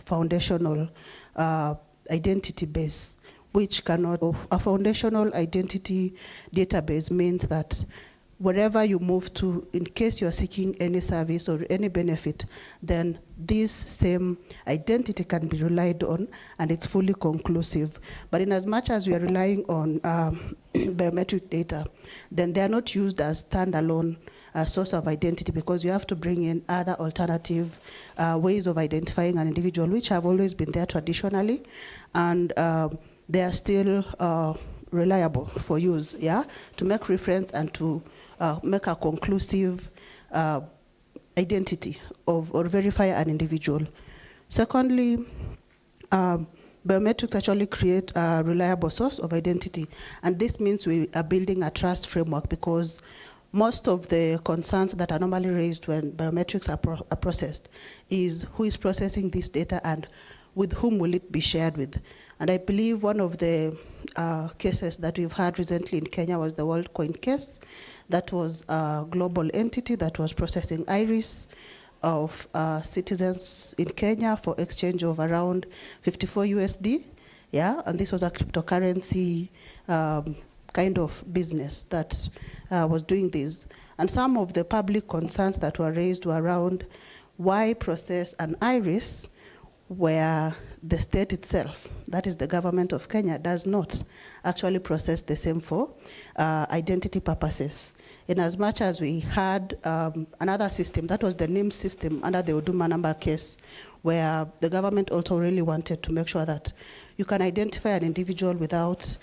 foundational identity base, which cannot, a foundational identity database means that wherever you move to, in case you're seeking any service or any benefit, then this same identity can be relied on and it's fully conclusive. But in as much as we are relying on biometric data, then they are not used as standalone source of identity, because you have to bring in other alternative ways of identifying an individual, which have always been there traditionally, and they are still reliable for use, yeah, to make reference and to make a conclusive identity of or verify an individual. Secondly, biometrics actually create a reliable source of identity, and this means we are building a trust framework, because most of the concerns that are normally raised when biometrics are processed is who is processing this data and with whom will it be shared with. And I believe one of the cases that we've had recently in Kenya was the WorldCoin case. That was a global entity that was processing iris of citizens in Kenya for exchange of around 54 USD. Yeah, and this was a cryptocurrency kind of business that was doing this. And some of the public concerns that were raised were around why process an iris where the state itself, that is the government of Kenya, does not actually process the same for identity purposes. In as much as we had another system, that was the NIM system under the Huduma number case, where the government also really wanted to make sure that you can identify an individual without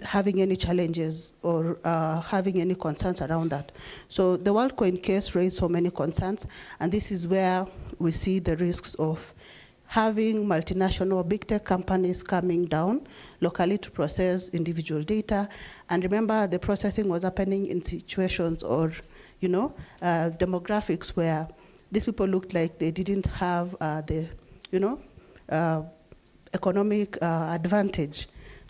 having any challenges or having any concerns around that. So the WorldCoin case raised so many concerns, and this is where we see the risks of having multinational big tech companies coming down locally to process individual data. And remember, the processing was happening in situations or, you know, demographics where these people looked like they didn't have the, you know, economic advantage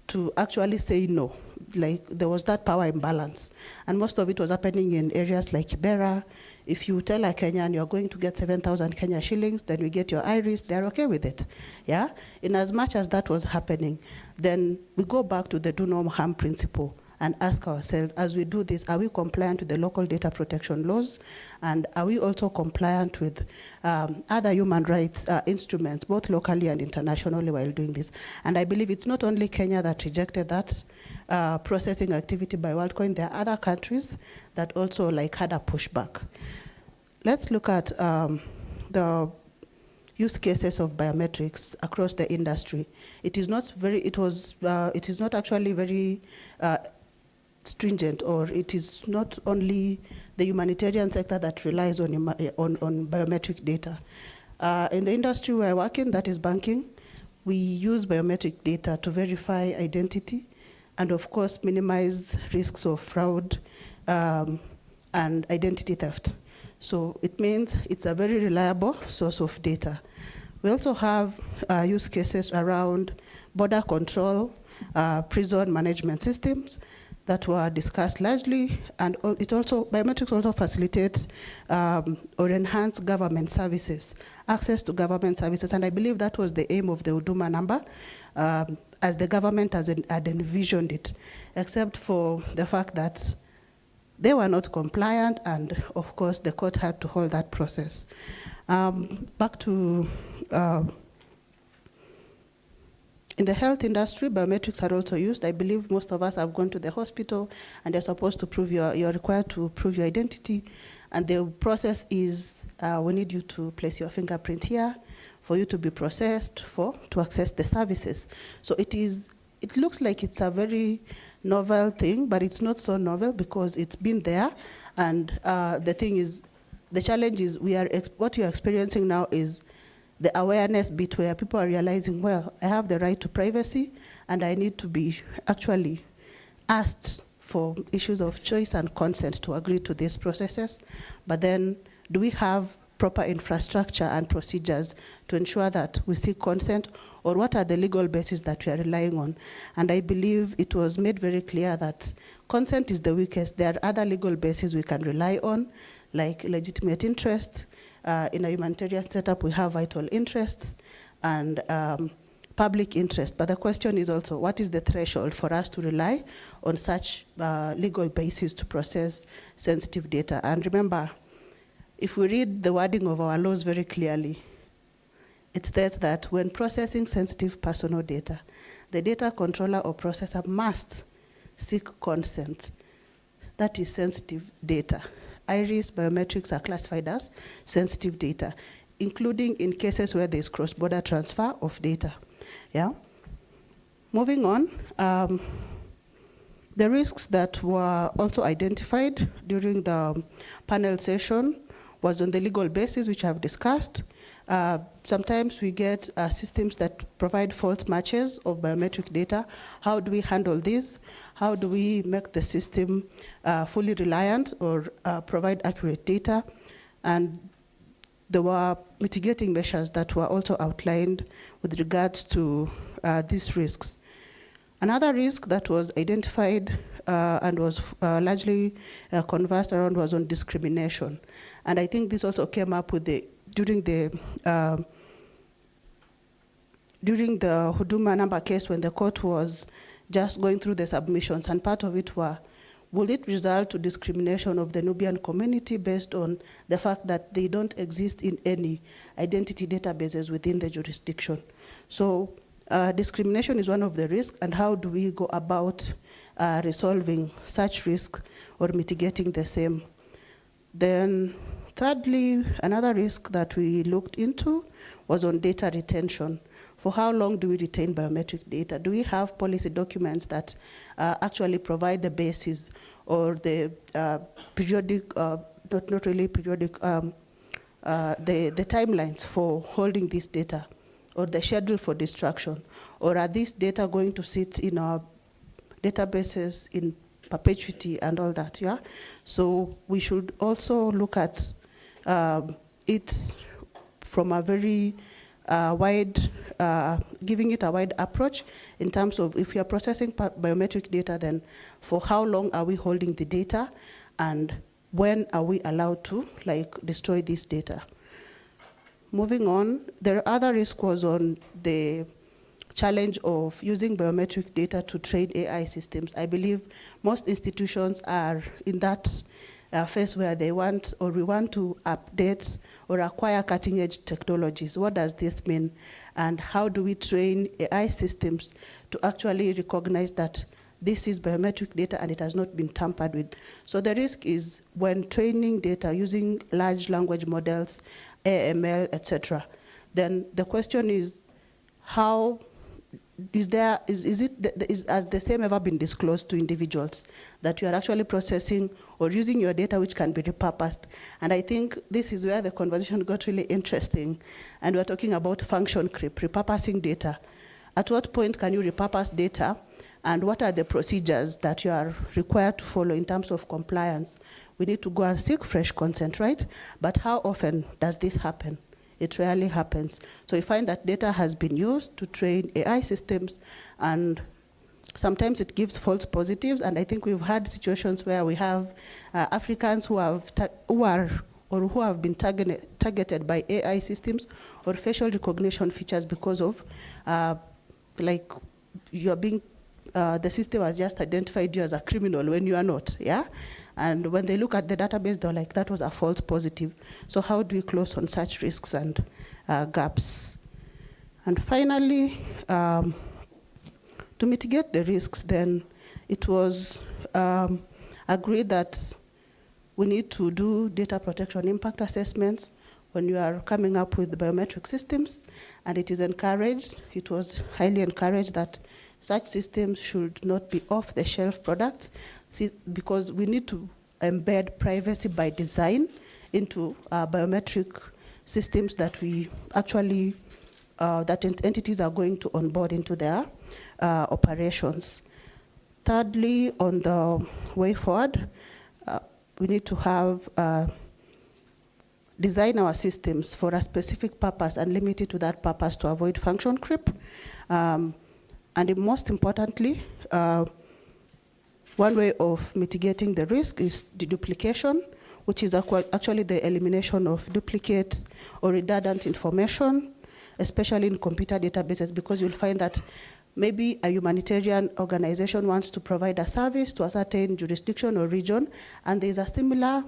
to actually say no. Like, there was that power imbalance. And most of it was happening in areas like Kibera. If you tell a Kenyan you're going to get 7,000 Kenya shillings, then we get your iris, they're okay with it, yeah? In as much as that was happening, then we go back to the do no harm principle and ask ourselves, as we do this, are we compliant with the local data protection laws? And are we also compliant with other human rights instruments, both locally and internationally, while doing this? And I believe it's not only Kenya that rejected that processing activity by WorldCoin. There are other countries that also had a pushback. Let's look at the use cases of biometrics across the industry. It is not actually very stringent, or it is not only the humanitarian sector that relies on biometric data. In the industry we are working, that is banking, we use biometric data to verify identity and, of course, minimize risks of fraud and identity theft. So it means it's a very reliable source of data. We also have use cases around border control, prison management systems that were discussed largely, and biometrics also facilitates or enhance government services, access to government services, and I believe that was the aim of the Huduma number, as the government had envisioned it, except for the fact that they were not compliant, and of course the court had to hold that process. Back to in the health industry, biometrics are also used. I believe most of us have gone to the hospital and you're supposed to prove you're required to prove your identity. And the process is, we need you to place your fingerprint here for you to be processed to access the services. So it looks like it's a very novel thing, but it's not so novel because it's been there. And the challenge is what you're experiencing now is the awareness bit where people are realizing, well, I have the right to privacy and I need to be actually asked for issues of choice and consent to agree to these processes. But then do we have proper infrastructure and procedures to ensure that we seek consent, or what are the legal bases that we are relying on? And I believe it was made very clear that consent is the weakest. There are other legal bases we can rely on, like legitimate interest, in a humanitarian setup, we have vital interests and public interest. But the question is also, what is the threshold for us to rely on such legal basis to process sensitive data? And remember, if we read the wording of our laws very clearly, it states that when processing sensitive personal data, the data controller or processor must seek consent. That is sensitive data. Iris biometrics are classified as sensitive data, including in cases where there is cross-border transfer of data. Yeah. Moving on, the risks that were also identified during the panel session was on the legal basis, which I've discussed. Sometimes we get systems that provide false matches of biometric data. How do we handle this? How do we make the system fully reliant or provide accurate data? And there were mitigating measures that were also outlined with regards to these risks. Another risk that was identified and was largely conversed around was on discrimination. And I think this also came up with during the Huduma number case, when the court was just going through the submissions, and part of it were, will it result to discrimination of the Nubian community based on the fact that they don't exist in any identity databases within the jurisdiction? So discrimination is one of the risks, and how do we go about resolving such risk or mitigating the same? Then thirdly, another risk that we looked into was on data retention. For how long do we retain biometric data? Do we have policy documents that actually provide the basis or the periodic, not really periodic, the timelines for holding this data, or the schedule for destruction? Or are these data going to sit in our databases in perpetuity and all that, yeah? So we should also look at it from a very wide, giving it a wide approach in terms of, if we are processing biometric data, then for how long are we holding the data, and when are we allowed to destroy this data? Moving on, the other risk was on the challenge of using biometric data to train AI systems. I believe most institutions are in that phase where they want, or we want to update or acquire cutting edge technologies. What does this mean? And how do we train AI systems to actually recognize that this is biometric data and it has not been tampered with? So the risk is when training data using large language models, AML, etc. Then the question is, how has the same ever been disclosed to individuals that you are actually processing or using your data which can be repurposed? And I think this is where the conversation got really interesting. And we're talking about function creep, repurposing data. At what point can you repurpose data? And what are the procedures that you are required to follow in terms of compliance? We need to go and seek fresh consent, right? But how often does this happen? It rarely happens. So we find that data has been used to train AI systems, and sometimes it gives false positives. And I think we've had situations where we have Africans who have been targeted by AI systems or facial recognition features because of you're being, the system has just identified you as a criminal when you are not, yeah? And when they look at the database, they're like, that was a false positive. So how do we close on such risks and gaps? And finally, to mitigate the risks, then it was agreed that we need to do data protection impact assessments when you are coming up with the biometric systems, and it is encouraged, it was highly encouraged that such systems should not be off-the-shelf products, because we need to embed privacy by design into biometric systems that we actually, that entities are going to onboard into their operations. Thirdly, on the way forward, we need to have design our systems for a specific purpose and limit it to that purpose to avoid function creep. And most importantly, one way of mitigating the risk is deduplication. which is actually the elimination of duplicate or redundant information, especially in computer databases, because you'll find that maybe a humanitarian organization wants to provide a service to a certain jurisdiction or region, and there's a similar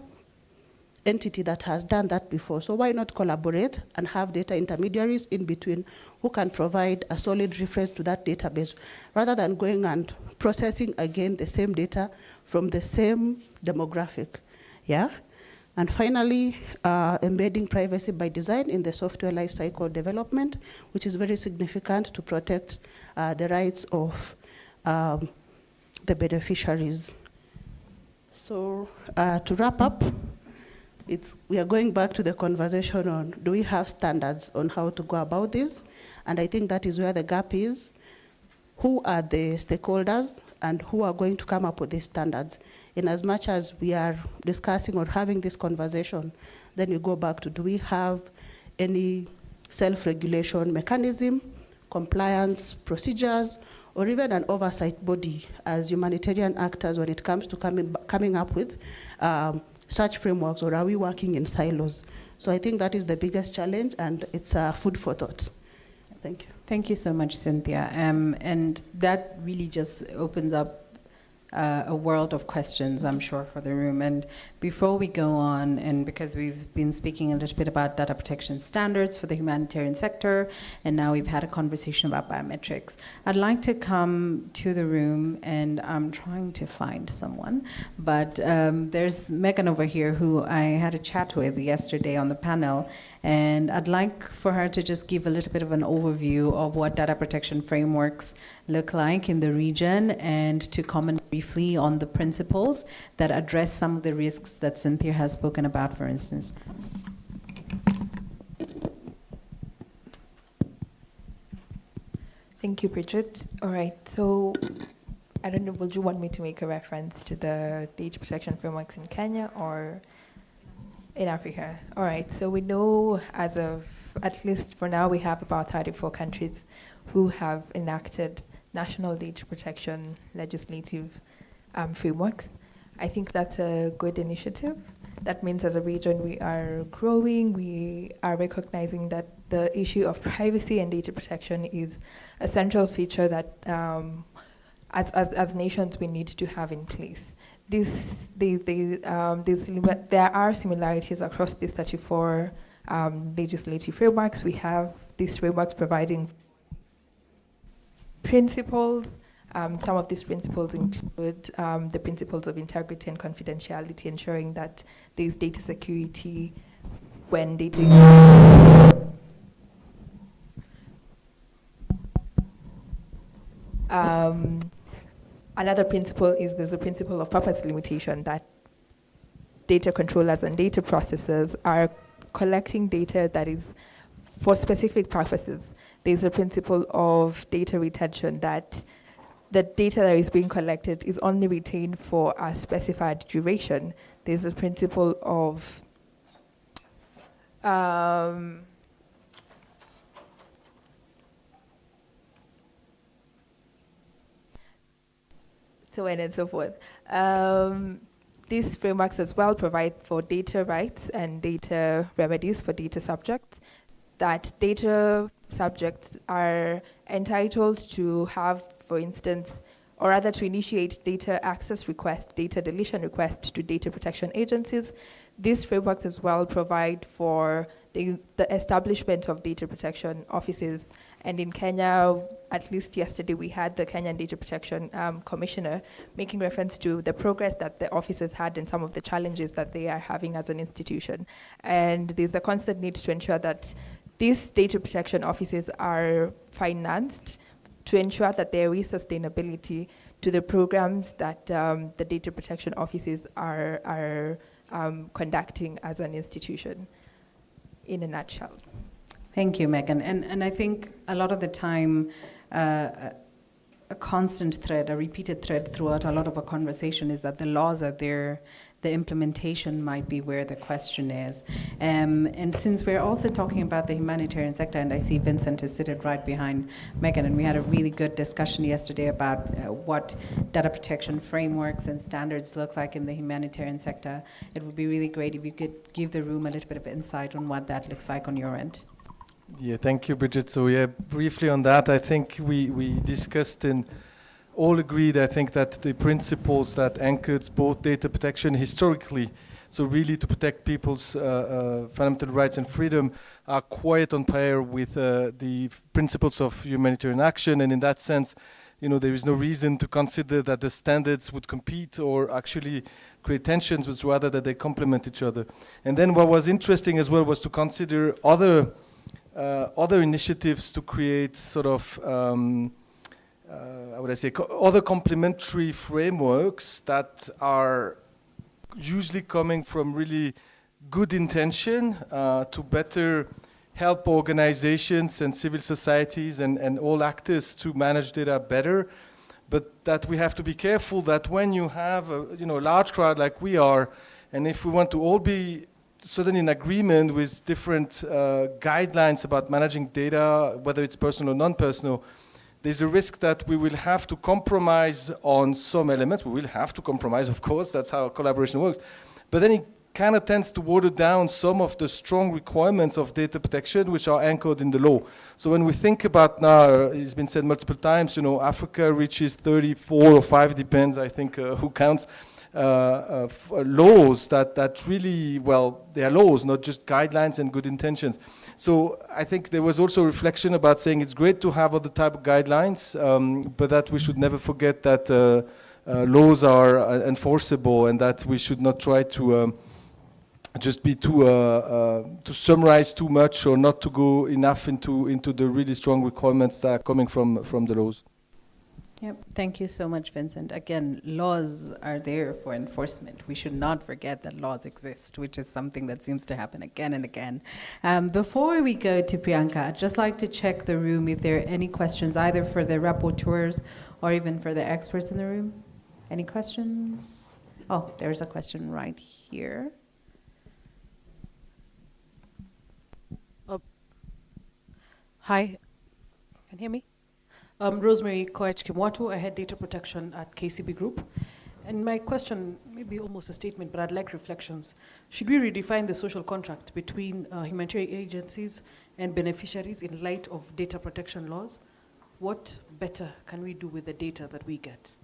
entity that has done that before. So why not collaborate and have data intermediaries in between who can provide a solid reference to that database, rather than going and processing again the same data from the same demographic, yeah? And finally, embedding privacy by design in the software lifecycle development, which is very significant to protect the rights of the beneficiaries. So to wrap up, we are going back to the conversation on, do we have standards on how to go about this? And I think that is where the gap is. Who are the stakeholders and who are going to come up with these standards? In as much as we are discussing or having this conversation, then you go back to, do we have any self-regulation mechanism, compliance procedures, or even an oversight body as humanitarian actors when it comes to coming up with such frameworks, or are we working in silos? So I think that is the biggest challenge, and it's food for thought. Thank you. Thank you so much, Cynthia. And that really just opens up a world of questions, I'm sure, for the room. And before we go on, and because we've been speaking a little bit about data protection standards for the humanitarian sector, and now we've had a conversation about biometrics, I'd like to come to the room, and I'm trying to find someone, but there's Megan over here who I had a chat with yesterday on the panel, and I'd like for her to just give a little bit of an overview of what data protection frameworks look like in the region, and to comment briefly on the principles that address some of the risks that Cynthia has spoken about, for instance. Thank you, Bridget. All right, so I don't know, would you want me to make a reference to the data protection frameworks in Kenya or in Africa? All right, so we know as of, at least for now, we have about 34 countries who have enacted national data protection legislative frameworks. I think that's a good initiative. That means as a region we are growing, we are recognizing that the issue of privacy and data protection is a central feature that as nations we need to have in place. There are similarities across these 34 legislative frameworks. We have these frameworks providing principles. Some of these principles include the principles of integrity and confidentiality, ensuring that there's data security when data is another principle is there's a principle of purpose limitation, that data controllers and data processors are collecting data that is for specific purposes. There's a principle of data retention, that the data that is being collected is only retained for a specified duration. There's a principle of so on and so forth. These frameworks as well provide for data rights and data remedies for data subjects, that data subjects are entitled to have, for instance, or rather to initiate data access request, data deletion request to data protection agencies. These frameworks as well provide for the establishment of data protection offices. And in Kenya, at least yesterday, we had the Kenyan Data Protection Commissioner making reference to the progress that the offices had and some of the challenges that they are having as an institution. And there's a constant need to ensure that these data protection offices are financed to ensure that there is sustainability to the programs that the data protection offices are conducting as an institution, in a nutshell. Thank you, Megan. And I think a lot of the time, a constant thread, a repeated thread throughout a lot of our conversation is that the laws are there, the implementation might be where the question is. And since we're also talking about the humanitarian sector, and I see Vincent is seated right behind Megan, and we had a really good discussion yesterday about what data protection frameworks and standards look like in the humanitarian sector, it would be really great if you could give the room a little bit of insight on what that looks like on your end. Yeah, thank you, Bridget. So yeah, briefly on that, I think we discussed and all agreed, I think, that the principles that anchored both data protection historically, so really to protect people's fundamental rights and freedom, are quite on par with the principles of humanitarian action. And in that sense, there is no reason to consider that the standards would compete or actually create tensions, but rather that they complement each other. And then what was interesting as well was to consider other initiatives to create sort of, other complementary frameworks that are usually coming from really good intention to better help organizations and civil societies and all actors to manage data better. But that we have to be careful that when you have a large crowd like we are, and if we want to all be suddenly in agreement with different guidelines about managing data, whether it's personal or non-personal, there's a risk that we will have to compromise on some elements. We will have to compromise, of course, that's how collaboration works. But then it kind of tends to water down some of the strong requirements of data protection, which are anchored in the law. So when we think about now, it's been said multiple times, Africa reaches 34 or 5, depends, I think, who counts, laws that really, they are laws, not just guidelines and good intentions. So I think there was also a reflection about saying it's great to have other type of guidelines, but that we should never forget that laws are enforceable and that we should not try to just be to summarize too much or not to go enough into the really strong requirements that are coming from the laws. Yep, thank you so much, Vincent. Again, laws are there for enforcement. We should not forget that laws exist, which is something that seems to happen again and again. Before we go to Priyanka, I'd just like to check the room if there are any questions, either for the rapporteurs or even for the experts in the room. Any questions? Oh, there's a question right here. Hi, can you hear me? Rosemary Koech-Kimwatu, I head data protection at KCB Group. And my question, maybe almost a statement, but I'd like reflections. Should we redefine the social contract between humanitarian agencies and beneficiaries in light of data protection laws? What better can we do with the data that we get?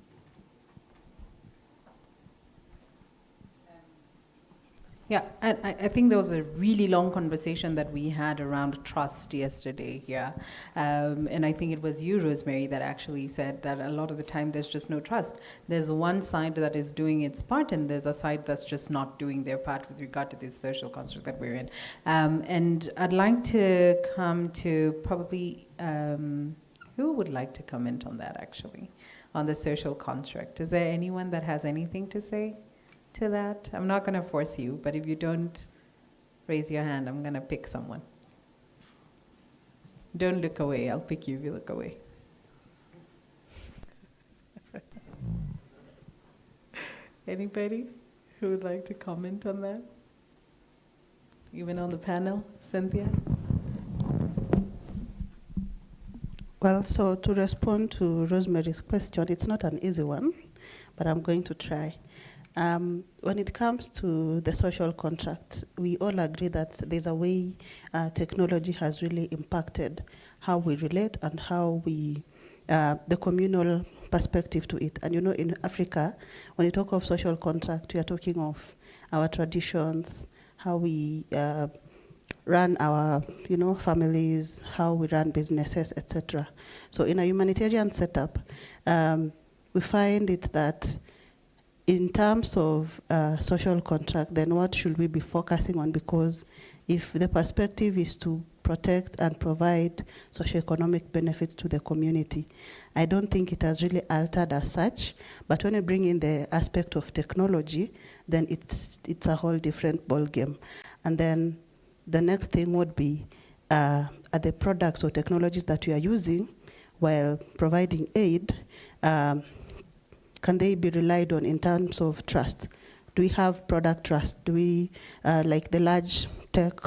Yeah, and I think there was a really long conversation that we had around trust yesterday here. And I think it was you, Rosemary, that actually said that a lot of the time there's just no trust. There's one side that is doing its part, and there's a side that's just not doing their part with regard to this social construct that we're in. And I'd like to come to probably, who would like to comment on that, actually, on the social contract? Is there anyone that has anything to say to that? I'm not going to force you, but if you don't raise your hand, I'm going to pick someone. Don't look away. I'll pick you if you look away. Anybody who would like to comment on that? Even on the panel? Cynthia? Well, so to respond to Rosemary's question, it's not an easy one, but I'm going to try. When it comes to the social contract, we all agree that there's a way technology has really impacted how we relate and how we, the communal perspective to it. And in Africa, when you talk of social contract, we are talking of our traditions, how we run our, families, how we run businesses, etc. So in a humanitarian setup, we find it that in terms of social contract, then what should we be focusing on? Because if the perspective is to protect and provide socioeconomic benefits to the community, I don't think it has really altered as such. But when you bring in the aspect of technology, then it's a whole different ballgame. And then the next thing would be, are the products or technologies that we are using, while providing aid, can they be relied on in terms of trust? Do we have product trust? Do we, like the large tech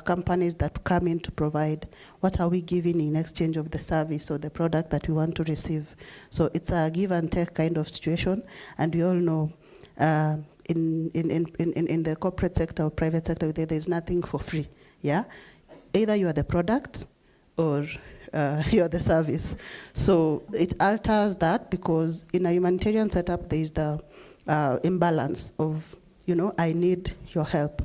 companies that come in to provide, what are we giving in exchange of the service or the product that we want to receive? So it's a give and take kind of situation, and we all know in the corporate sector or private sector, there's nothing for free, yeah? Either you are the product or you're the service. So it alters that, because in a humanitarian setup, there is the imbalance of, I need your help.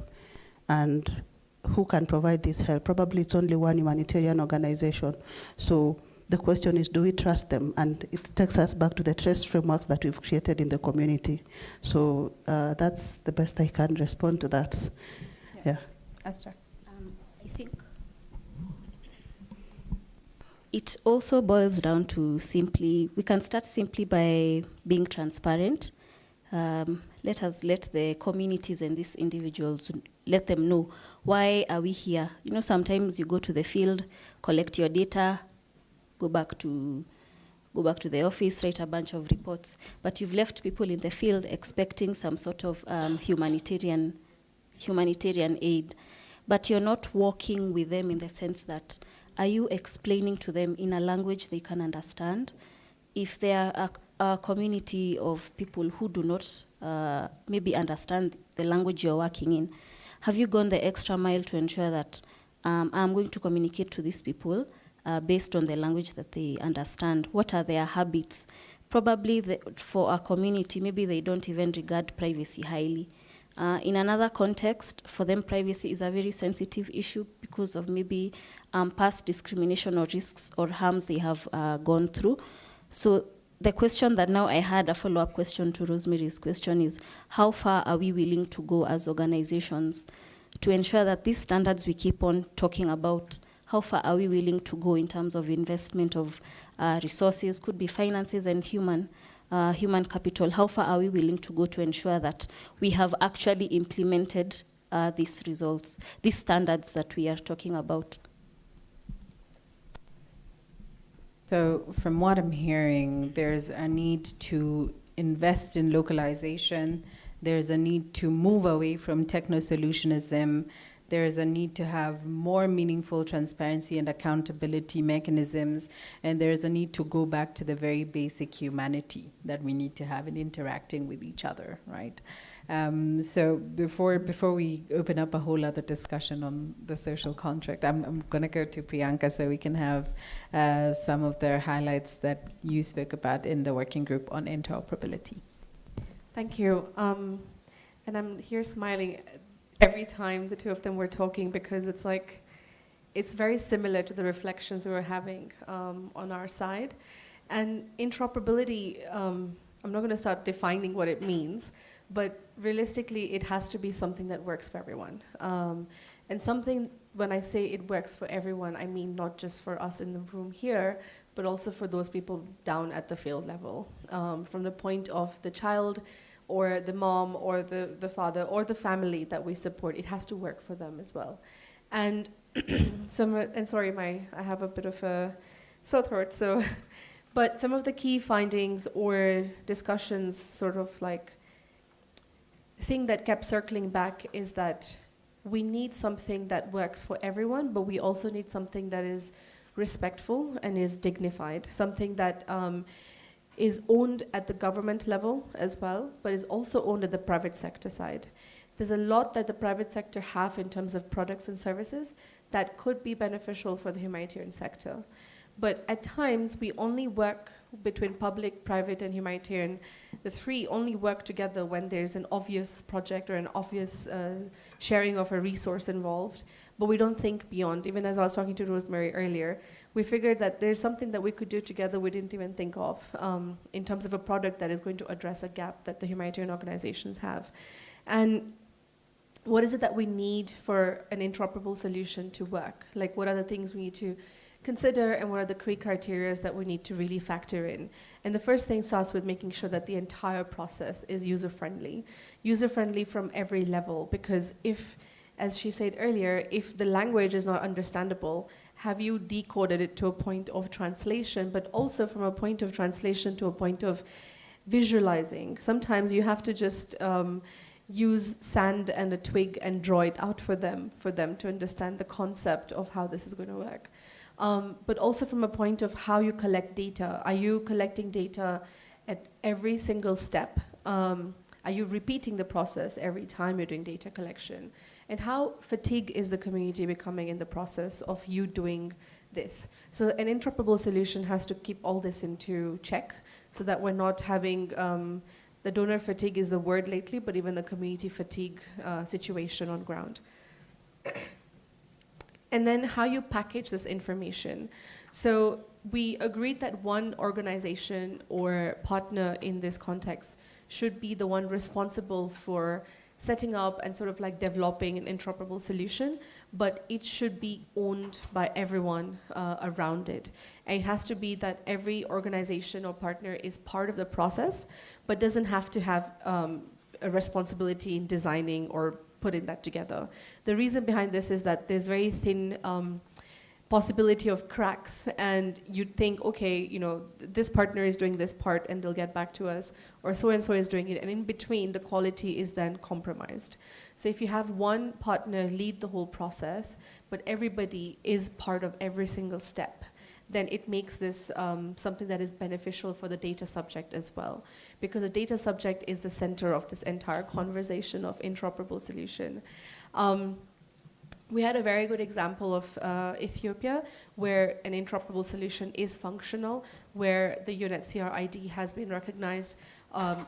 And who can provide this help? Probably it's only one humanitarian organization. So the question is, do we trust them? And it takes us back to the trust frameworks that we've created in the community. So that's the best I can respond to that. Yeah. Esther? I think it also boils down to we can start simply by being transparent. Let the communities and these individuals, let them know, why are we here? Sometimes you go to the field, collect your data, go back to the office, write a bunch of reports, but you've left people in the field expecting some sort of humanitarian aid, but you're not working with them in the sense that, are you explaining to them in a language they can understand? If they are a community of people who do not maybe understand the language you're working in, have you gone the extra mile to ensure that I'm going to communicate to these people based on the language that they understand? What are their habits? Probably for a community, maybe they don't even regard privacy highly. In another context, for them, privacy is a very sensitive issue because of maybe past discrimination or risks or harms they have gone through. So the question that now I had, a follow-up question to Rosemary's question, is how far are we willing to go as organizations to ensure that these standards we keep on talking about, how far are we willing to go in terms of investment of resources, could be finances and human capital? How far are we willing to go to ensure that we have actually implemented these results, these standards that we are talking about? So from what I'm hearing, there's a need to invest in localization. There's a need to move away from techno-solutionism. There's a need to have more meaningful transparency and accountability mechanisms. And there's a need to go back to the very basic humanity that we need to have in interacting with each other, right? So before we open up a whole other discussion on the social contract, I'm going to go to Priyanka so we can have some of the highlights that you spoke about in the working group on interoperability. Thank you. And I'm here smiling every time the two of them were talking, because it's like, it's very similar to the reflections we were having on our side. And interoperability, I'm not going to start defining what it means, but realistically, it has to be something that works for everyone. And something, when I say it works for everyone, I mean not just for us in the room here, but also for those people down at the field level. From the point of the child, or the mom, or the father, or the family that we support, it has to work for them as well. And sorry, I have a bit of a sore throat, so, but some of the key findings or discussions, sort of like, thing that kept circling back is that we need something that works for everyone, but we also need something that is respectful and is dignified, something that is owned at the government level as well, but is also owned at the private sector side. There's a lot that the private sector have in terms of products and services that could be beneficial for the humanitarian sector. But at times, we only work between public, private, and humanitarian. The three only work together when there's an obvious project or an obvious sharing of a resource involved. But we don't think beyond. Even as I was talking to Rosemary earlier, we figured that there's something that we could do together we didn't even think of in terms of a product that is going to address a gap that the humanitarian organizations have. And what is it that we need for an interoperable solution to work? Like, what are the things we need to consider, and what are the key criteria that we need to really factor in? And the first thing starts with making sure that the entire process is user-friendly from every level, because if, as she said earlier, if the language is not understandable, have you decoded it to a point of translation, but also from a point of translation to a point of visualizing. Sometimes you have to just use sand and a twig and draw it out for them to understand the concept of how this is going to work. But also from a point of how you collect data. Are you collecting data at every single step? Are you repeating the process every time you're doing data collection? And how fatigued is the community becoming in the process of you doing this? So an interoperable solution has to keep all this into check so that we're not having, the donor fatigue is the word lately, but even a community fatigue situation on ground. And then how you package this information. So we agreed that one organization or partner in this context should be the one responsible for setting up and sort of like developing an interoperable solution, but it should be owned by everyone around it. And it has to be that every organization or partner is part of the process, but doesn't have to have a responsibility in designing or putting that together. The reason behind this is that there's very thin possibility of cracks, and you'd think, okay, you know, this partner is doing this part and they'll get back to us, or so-and-so is doing it, and in between the quality is then compromised. So if you have one partner lead the whole process, but everybody is part of every single step, then it makes this something that is beneficial for the data subject as well. Because the data subject is the center of this entire conversation of interoperable solution. We had a very good example of Ethiopia, where an interoperable solution is functional, where the UNHCR ID has been recognized,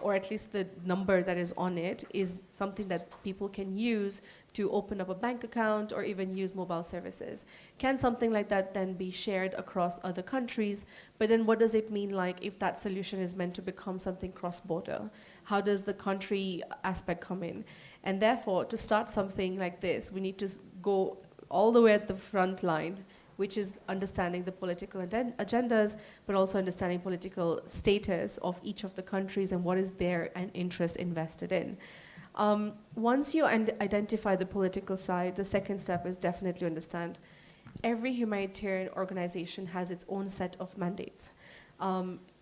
or at least the number that is on it is something that people can use to open up a bank account or even use mobile services. Can something like that then be shared across other countries? But then what does it mean, like, if that solution is meant to become something cross-border? How does the country aspect come in? And therefore, to start something like this, we need to go all the way at the front line, which is understanding the political agendas, but also understanding political status of each of the countries and what is their interest invested in. Once you identify the political side, the second step is definitely understand every humanitarian organization has its own set of mandates.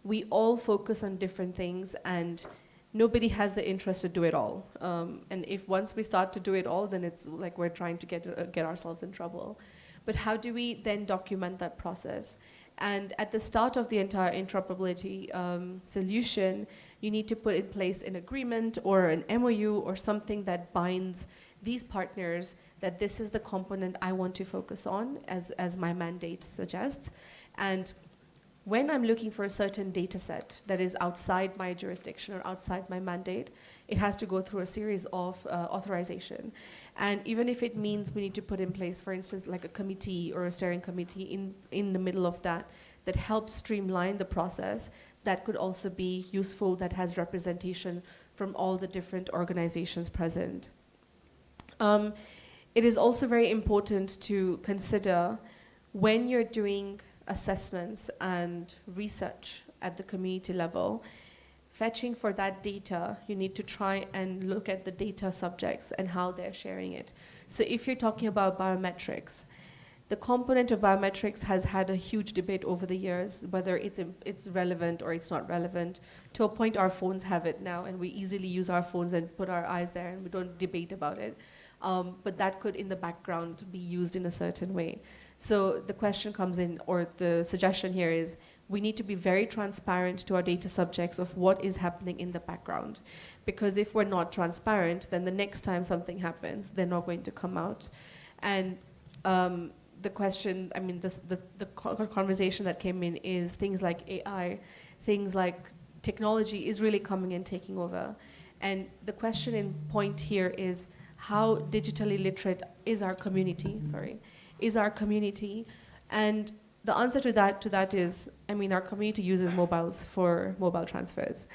We all focus on different things, and nobody has the interest to do it all. And if once we start to do it all, then it's like we're trying to get ourselves in trouble. But how do we then document that process? And at the start of the entire interoperability solution, you need to put in place an agreement or an MOU or something that binds these partners that this is the component I want to focus on as my mandate suggests. And when I'm looking for a certain data set that is outside my jurisdiction or outside my mandate, it has to go through a series of authorization. And even if it means we need to put in place, for instance, like a committee or a steering committee in the middle of that helps streamline the process, that could also be useful, that has representation from all the different organizations present. It is also very important to consider when you're doing assessments and research at the community level, fetching for that data, you need to try and look at the data subjects and how they're sharing it. So if you're talking about biometrics, the component of biometrics has had a huge debate over the years, whether it's relevant or it's not relevant. To a point, our phones have it now, and we easily use our phones and put our eyes there, and we don't debate about it. But that could, in the background, be used in a certain way. So the question comes in, or the suggestion here is, we need to be very transparent to our data subjects of what is happening in the background. Because if we're not transparent, then the next time something happens, they're not going to come out. And the question, I mean, the conversation that came in is things like AI, things like technology is really coming and taking over. And the question in point here is, how digitally literate is our community, And the answer to that is, I mean, our community uses mobiles for mobile transfers.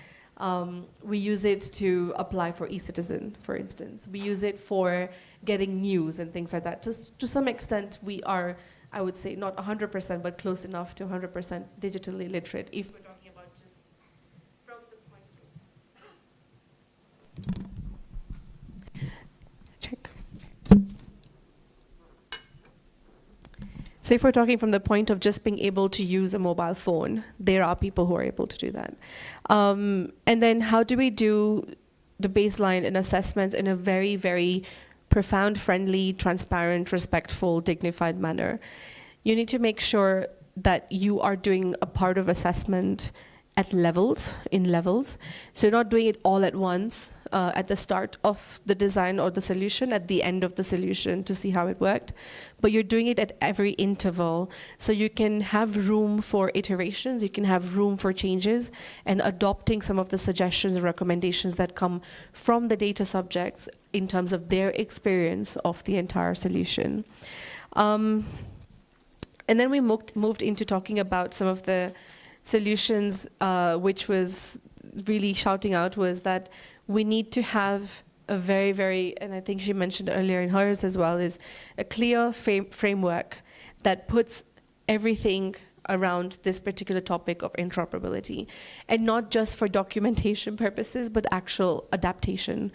We use it to apply for e-citizen, for instance. We use it for getting news and things like that. To some extent, we are, I would say, not 100%, but close enough to 100% digitally literate, if we're talking about just from the point of... Check. So if we're talking from the point of just being able to use a mobile phone, there are people who are able to do that. And then how do we do the baseline and assessments in a very, very profound, friendly, transparent, respectful, dignified manner? You need to make sure that you are doing a part of assessment at levels, in levels. So you're not doing it all at once, at the start of the design or the solution, at the end of the solution to see how it worked, but you're doing it at every interval. So you can have room for iterations, you can have room for changes, and adopting some of the suggestions and recommendations that come from the data subjects in terms of their experience of the entire solution. And then we moved into talking about some of the solutions, which was really shouting out, was that we need to have a very, very, and I think she mentioned earlier in hers as well, is a clear framework that puts everything around this particular topic of interoperability, and not just for documentation purposes, but actual adaptation.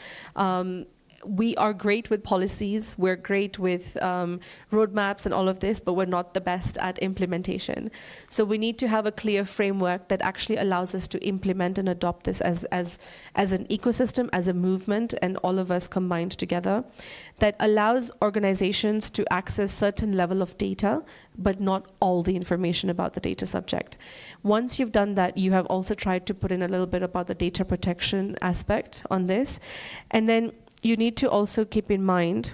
We are great with policies, we're great with roadmaps and all of this, but we're not the best at implementation. So we need to have a clear framework that actually allows us to implement and adopt this as an ecosystem, as a movement, and all of us combined together, that allows organizations to access certain level of data, but not all the information about the data subject. Once you've done that, you have also tried to put in a little bit about the data protection aspect on this. And then you need to also keep in mind,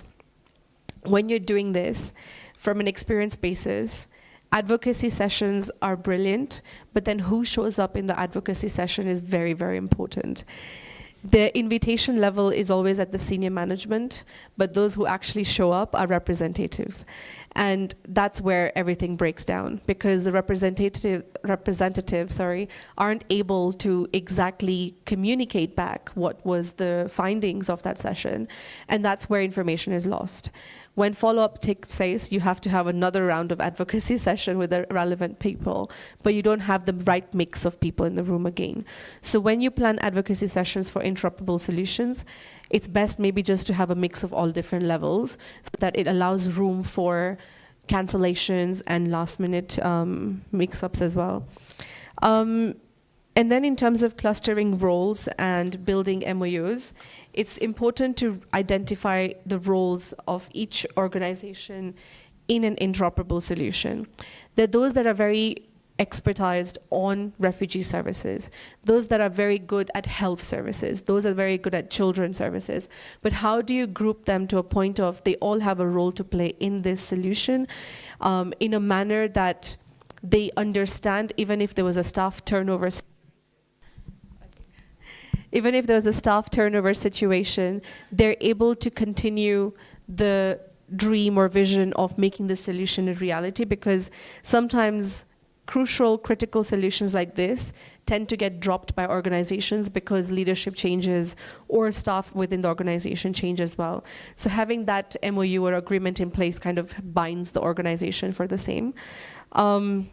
when you're doing this from an experience basis, advocacy sessions are brilliant, but then who shows up in the advocacy session is very, very important. The invitation level is always at the senior management, but those who actually show up are representatives. And that's where everything breaks down, because the representatives aren't able to exactly communicate back what was the findings of that session. And that's where information is lost. When follow-up takes place, you have to have another round of advocacy session with the relevant people, but you don't have the right mix of people in the room again. So when you plan advocacy sessions for interoperable solutions, it's best maybe just to have a mix of all different levels, so that it allows room for cancellations and last-minute mix-ups as well. And then in terms of clustering roles and building MOUs, it's important to identify the roles of each organization in an interoperable solution. There are those that are very expertised on refugee services, those that are very good at health services, those that are very good at children's services. But how do you group them to a point of they all have a role to play in this solution in a manner that they understand, even if there was a staff turnover situation, they're able to continue the dream or vision of making the solution a reality, because sometimes crucial, critical solutions like this tend to get dropped by organizations because leadership changes or staff within the organization change as well. So having that MOU or agreement in place kind of binds the organization for the same. And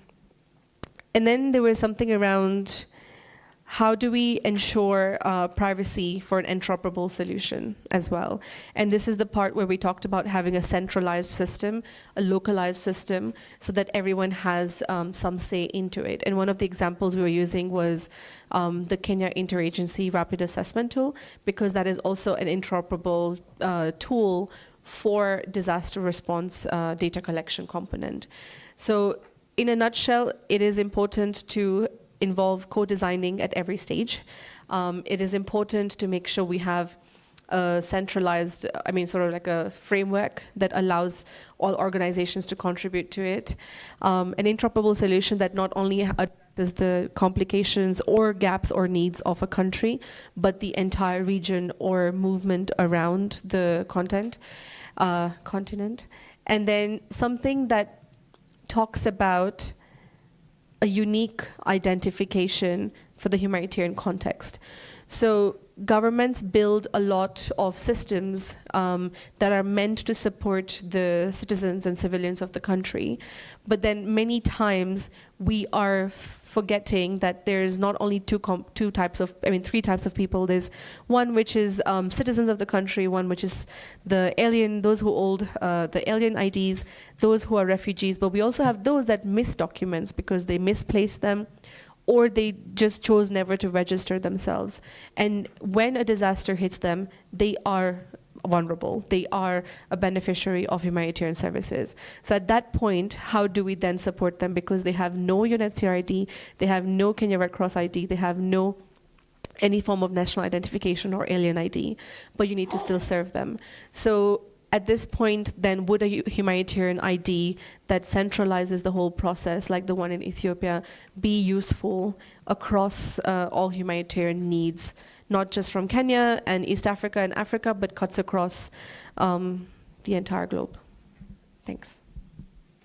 then there was something around, how do we ensure privacy for an interoperable solution as well? And this is the part where we talked about having a centralized system, a localized system, so that everyone has some say into it. And one of the examples we were using was the Kenya Interagency Rapid Assessment Tool, because that is also an interoperable tool for disaster response data collection component. So in a nutshell, it is important to involve co-designing at every stage. It is important to make sure we have a centralized, sort of like a framework that allows all organizations to contribute to it. An interoperable solution that not only addresses the complications or gaps or needs of a country, but the entire region or movement around the continent. And then something that talks about a unique identification for the humanitarian context. So governments build a lot of systems that are meant to support the citizens and civilians of the country. But then many times we are forgetting that there's not only three types of people. There's one which is citizens of the country, one which is the alien, those who hold the alien IDs, those who are refugees, but we also have those that miss documents because they misplaced them, or they just chose never to register themselves. And when a disaster hits them, they are vulnerable. They are a beneficiary of humanitarian services. So at that point, how do we then support them? Because they have no UNHCR ID, they have no Kenya Red Cross ID, they have no any form of national identification or alien ID, but you need to still serve them. So at this point, then, would a humanitarian ID that centralizes the whole process, like the one in Ethiopia, be useful across all humanitarian needs, not just from Kenya and East Africa and Africa, but cuts across the entire globe? Thanks.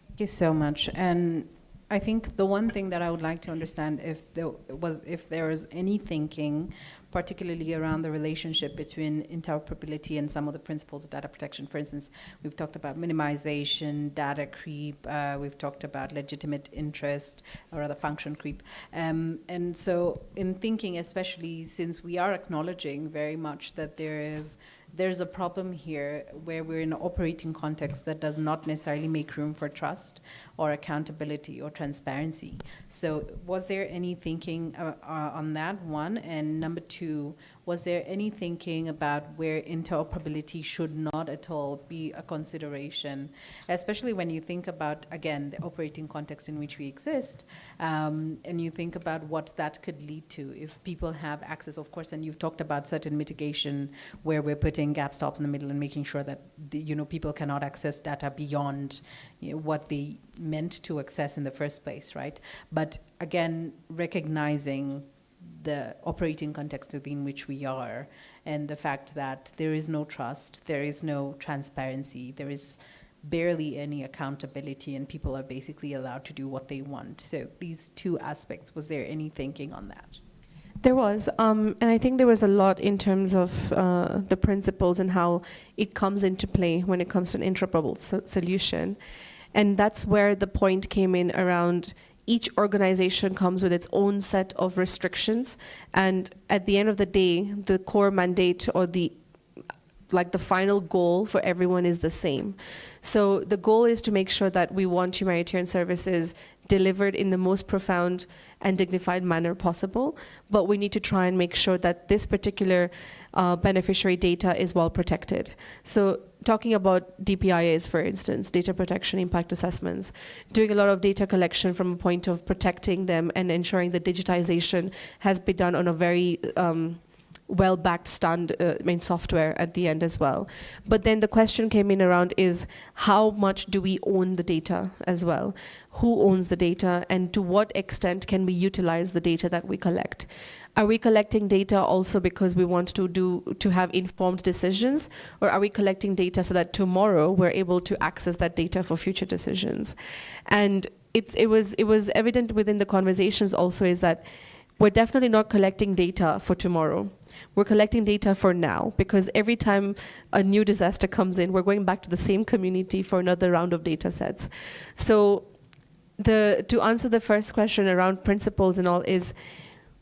Thank you so much. And I think the one thing that I would like to understand if there is any thinking, particularly around the relationship between interoperability and some of the principles of data protection. For instance, we've talked about minimization, data creep, we've talked about legitimate interest, or rather function creep. And so in thinking, especially since we are acknowledging very much that there's a problem here where we're in an operating context that does not necessarily make room for trust or accountability or transparency. So was there any thinking on that one? And number two, was there any thinking about where interoperability should not at all be a consideration, especially when you think about, again, the operating context in which we exist, and you think about what that could lead to if people have access, of course, and you've talked about certain mitigation where we're putting gap stops in the middle and making sure that people cannot access data beyond what they meant to access in the first place, right? But again, recognizing the operating context within which we are, and the fact that there is no trust, there is no transparency, there is barely any accountability, and people are basically allowed to do what they want. So these two aspects, was there any thinking on that? There was, and I think there was a lot in terms of the principles and how it comes into play when it comes to an interoperable solution. And that's where the point came in around each organization comes with its own set of restrictions, and at the end of the day, the core mandate or the final goal for everyone is the same. So the goal is to make sure that we want humanitarian services delivered in the most profound and dignified manner possible, but we need to try and make sure that this particular beneficiary data is well protected. So talking about DPIAs, for instance, data protection impact assessments, doing a lot of data collection from a point of protecting them and ensuring that digitization has been done on a very well-backed software at the end as well. But then the question came in around is how much do we own the data as well? Who owns the data, and to what extent can we utilize the data that we collect? Are we collecting data also because we want to have informed decisions, or are we collecting data so that tomorrow we're able to access that data for future decisions? And it was evident within the conversations also is that we're definitely not collecting data for tomorrow. We're collecting data for now, because every time a new disaster comes in, we're going back to the same community for another round of data sets. So to answer the first question around principles and all is,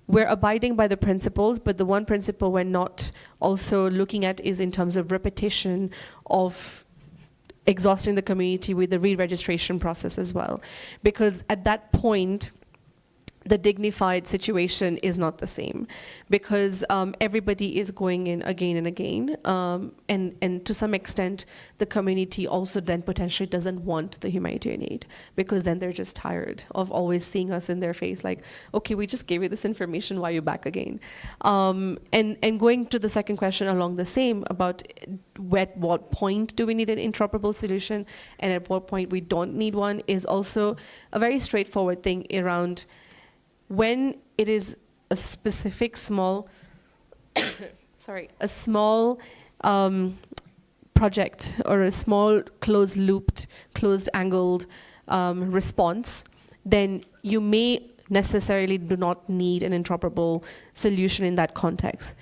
we're abiding by the principles, but the one principle we're not also looking at is in terms of repetition of exhausting the community with the re-registration process as well. Because at that point, the dignified situation is not the same, because everybody is going in again and again, and to some extent the community also then potentially doesn't want the humanitarian aid, because then they're just tired of always seeing us in their face like, okay, we just gave you this information, why are you back again? And going to the second question along the same about at what point do we need an interoperable solution and at what point we don't need one is also a very straightforward thing around when it is a specific small, project or a small closed-looped, closed-angled response, then you may necessarily do not need an interoperable solution in that context.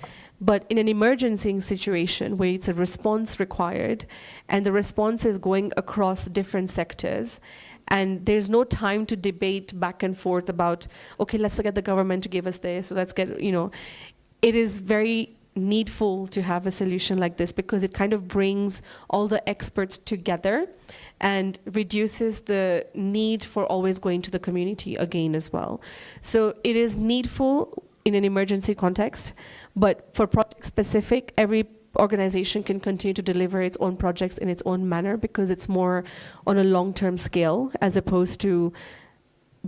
But in an emergency situation where it's a response required, and the response is going across different sectors, and there's no time to debate back and forth about, okay, let's get the government to give us this, so let's get, it is very needful to have a solution like this, because it kind of brings all the experts together and reduces the need for always going to the community again as well. So it is needful in an emergency context, but for project specific, every organization can continue to deliver its own projects in its own manner, because it's more on a long-term scale as opposed to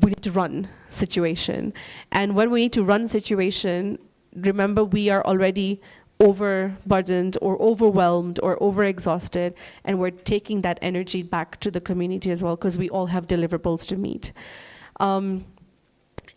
we need to run situation. And when we need to run situation, remember, we are already overburdened or overwhelmed or overexhausted, and we're taking that energy back to the community as well, because we all have deliverables to meet.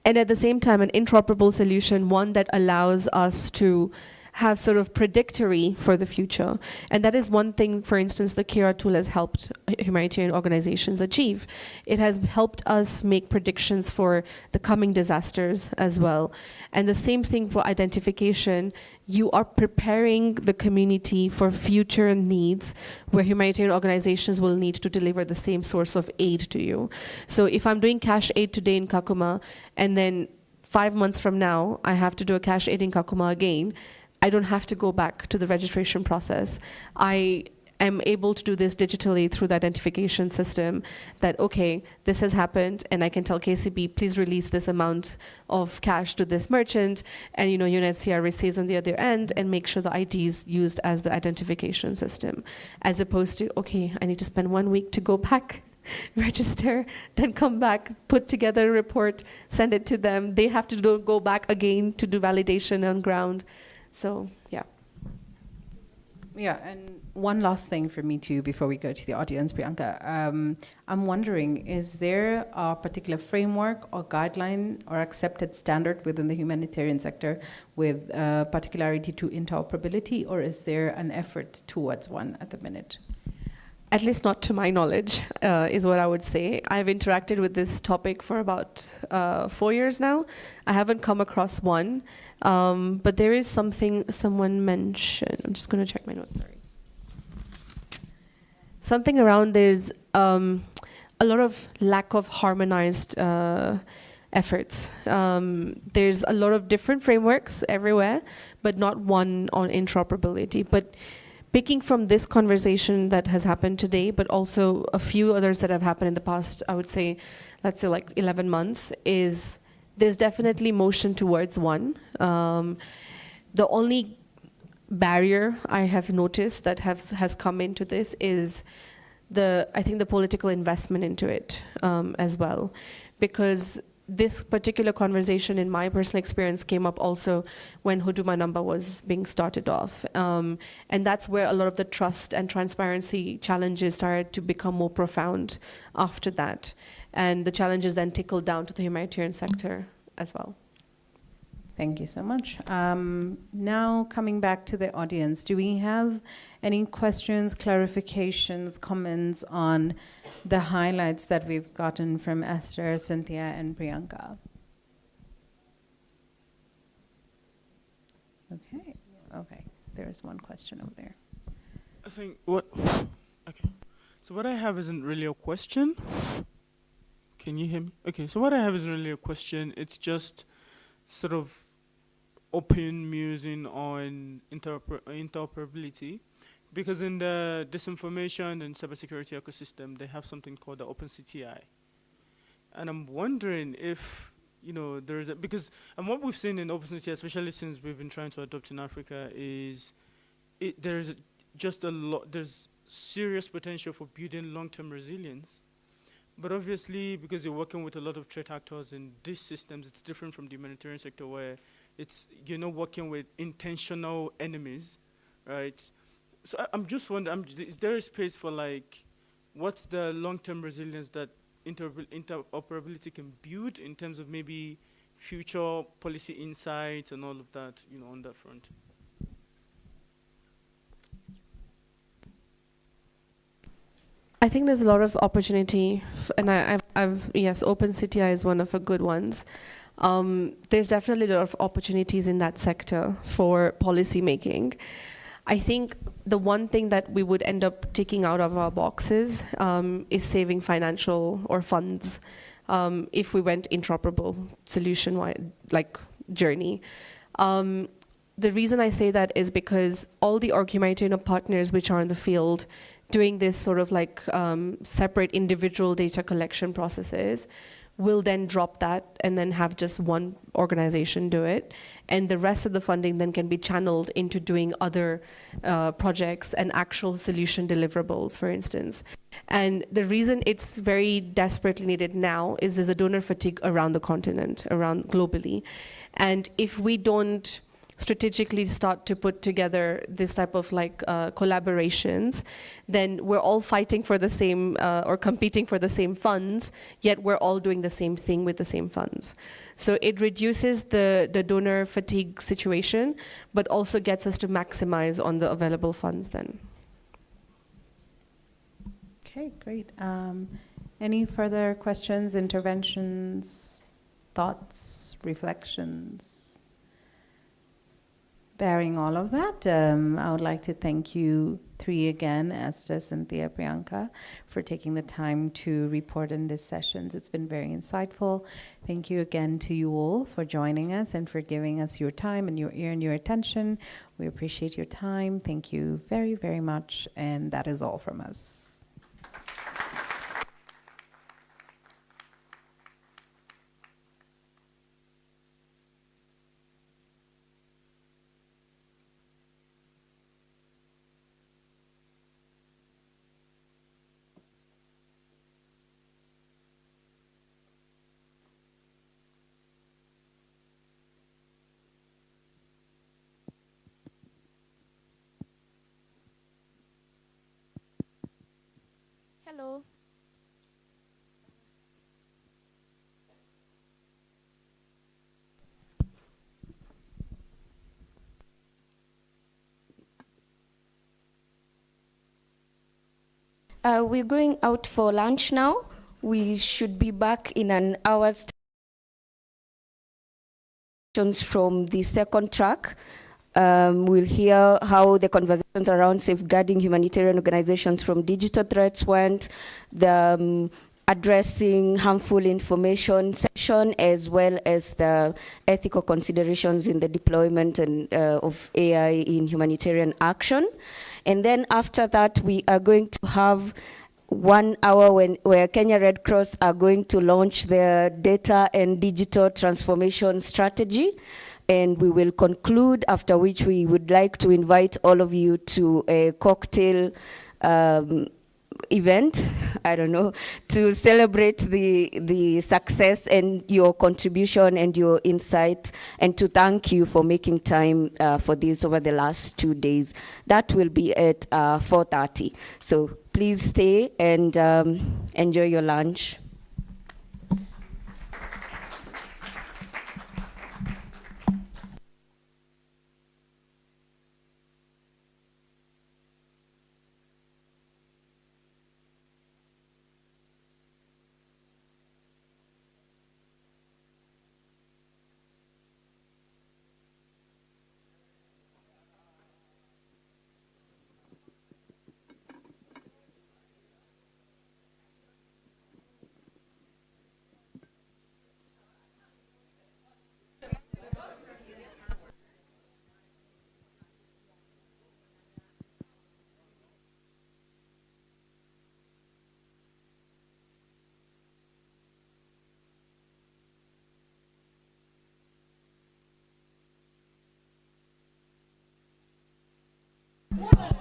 And at the same time, an interoperable solution, one that allows us to have sort of predictory for the future. And that is one thing, for instance, the Kira tool has helped humanitarian organizations achieve. It has helped us make predictions for the coming disasters as well. And the same thing for identification. You are preparing the community for future needs where humanitarian organizations will need to deliver the same source of aid to you. So if I'm doing cash aid today in Kakuma, and then 5 months from now, I have to do a cash aid in Kakuma again, I don't have to go back to the registration process. I am able to do this digitally through the identification system that, okay, this has happened, and I can tell KCB, please release this amount of cash to this merchant, and UNHCR receives on the other end, and make sure the ID is used as the identification system, as opposed to, okay, I need to spend 1 week to go back, register, then come back, put together a report, send it to them. They have to go back again to do validation on ground. So, yeah. Yeah, and one last thing for me too, before we go to the audience, Priyanka. I'm wondering, is there a particular framework or guideline or accepted standard within the humanitarian sector with particularity to interoperability, or is there an effort towards one at the minute? At least not to my knowledge, is what I would say. I've interacted with this topic for about 4 years now. I haven't come across one, but there is something someone mentioned. I'm just going to check my notes, sorry. Something around there's a lot of lack of harmonized efforts. There's a lot of different frameworks everywhere, but not one on interoperability. But picking from this conversation that has happened today, but also a few others that have happened in the past, I would say, let's say like 11 months, is there's definitely motion towards one. The only barrier I have noticed that has come into this is I think the political investment into it as well. Because this particular conversation, in my personal experience, came up also when Huduma Number was being started off. And that's where a lot of the trust and transparency challenges started to become more profound after that. And the challenges then trickled down to the humanitarian sector as well. Thank you so much. Now coming back to the audience, do we have any questions, clarifications, comments on the highlights that we've gotten from Esther, Cynthia, and Priyanka? Okay, there is one question over there. I think so what I have isn't really a question. Can you hear me? Okay, so what I have isn't really a question, it's just sort of open musing on interoperability, because in the disinformation and cybersecurity ecosystem, they have something called the OpenCTI. And I'm wondering if, there is and what we've seen in OpenCTI, especially since we've been trying to adopt in Africa, is there's serious potential for building long-term resilience. But obviously, because you're working with a lot of threat actors in these systems, it's different from the humanitarian sector, where you're not working with intentional enemies, right? So I'm just wondering, is there a space for what's the long-term resilience that interoperability can build in terms of maybe future policy insights and all of that, on that front? I think there's a lot of opportunity, and yes, OpenCTI is one of the good ones. there's definitely a lot of opportunities in that sector for policy making. I think the one thing that we would end up taking out of our boxes is saving financial or funds if we went interoperable solution like journey. The reason I say that is because all the Humanitarian partners which are in the field doing this sort of like separate individual data collection processes will then drop that and then have just one organization do it. And the rest of the funding then can be channeled into doing other projects and actual solution deliverables, for instance. And the reason it's very desperately needed now is there's a donor fatigue around the continent, around globally. And if we don't strategically start to put together this type of like collaborations, then we're all fighting for the same or competing for the same funds, yet we're all doing the same thing with the same funds. So it reduces the donor fatigue situation, but also gets us to maximize on the available funds then. Okay, great. Any further questions, interventions, thoughts, reflections? Bearing all of that, I would like to thank you three again, Esther, Cynthia, Priyanka, for taking the time to report in these sessions. It's been very insightful. Thank you again to you all for joining us and for giving us your time and your ear and your attention. We appreciate your time. Thank you very, very much. And that is all from us. Hello. We're going out for lunch now. We should be back in an hour's time from the second track. We'll hear how the conversations around safeguarding humanitarian organizations from digital threats went, the addressing harmful information session, as well as the ethical considerations in the deployment and, of AI in humanitarian action. And then after that, we are going to have 1 hour where Kenya Red Cross are going to launch their data and digital transformation strategy. And we will conclude, after which we would like to invite all of you to a cocktail event, I don't know, to celebrate the success and your contribution and your insight, and to thank you for making time for this over the last 2 days. That will be at 4:30. So please stay and enjoy your lunch. One.